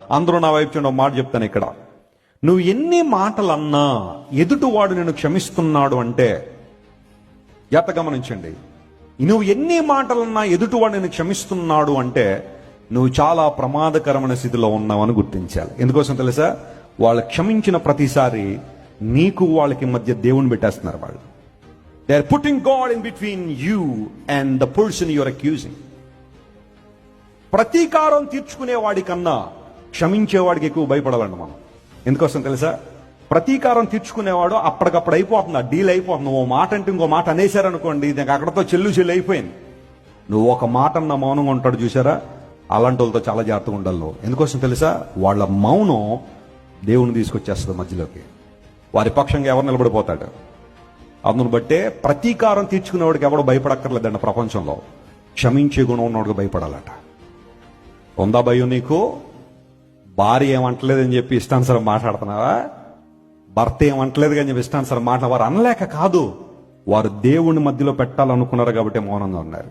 అందరూ నా వైపు చూడండి, ఒక మాట చెప్తాను ఇక్కడ. నువ్వు ఎన్ని మాటలన్నా ఎదుటివాడు నేను క్షమిస్తున్నాడు అంటే, జాగ్రత్త గమనించండి, నువ్వు ఎన్ని మాటలన్నా ఎదుటివాడు నేను క్షమిస్తున్నాడు అంటే నువ్వు చాలా ప్రమాదకరమైన స్థితిలో ఉన్నావని గుర్తించాలి. ఎందుకోసం తెలుసా? వాళ్ళు క్షమించిన ప్రతిసారి నీకు వాళ్ళకి మధ్య దేవుని పెట్టేస్తున్నారు. వాళ్ళు they are putting God in between you and the person you are accusing. ప్రతీకారం తీర్చుకునేవాడి కన్నా క్షమించేవాడికి ఎక్కువ భయపడాలండి మనం. ఎందుకోసం తెలుసా? ప్రతీకారం తీర్చుకునేవాడు అప్పటికప్పుడు అయిపోతుంది, ఆ డీల్ అయిపోతుంది. ఓ మాట అంటే ఇంకో మాట అనేశారనుకోండి, ఇది అక్కడతో చెల్లు అయిపోయింది. నువ్వు ఒక మాట అన్న మౌనంగా ఉంటాడు చూసారా, అలాంటి వాళ్ళతో చాలా జాగ్రత్తగా ఉండాలి. ఎందుకోసం తెలుసా? వాళ్ళ మౌనం దేవుని తీసుకొచ్చేస్తుంది మధ్యలోకి. వారి పక్షంగా ఎవరు నిలబడిపోతాడు. అందును బట్టే ప్రతీకారం తీర్చుకునేవాడికి ఎవడు భయపడక్కర్లేదండి ప్రపంచంలో. క్షమించే గుణం ఉన్నవాడికి భయపడాలట. ఉందా భయం నీకు? భార్య ఏమంటలేదని చెప్పి ఇష్టానుసారం మాట్లాడుతున్నావా? భర్త ఏమంటలేదు కానీ చెప్పి ఇష్టానుసారం మాట్లాడ. వారు అనలేక కాదు, వారు దేవుని మధ్యలో పెట్టాలనుకున్నారు కాబట్టి మౌనంగా ఉన్నారు.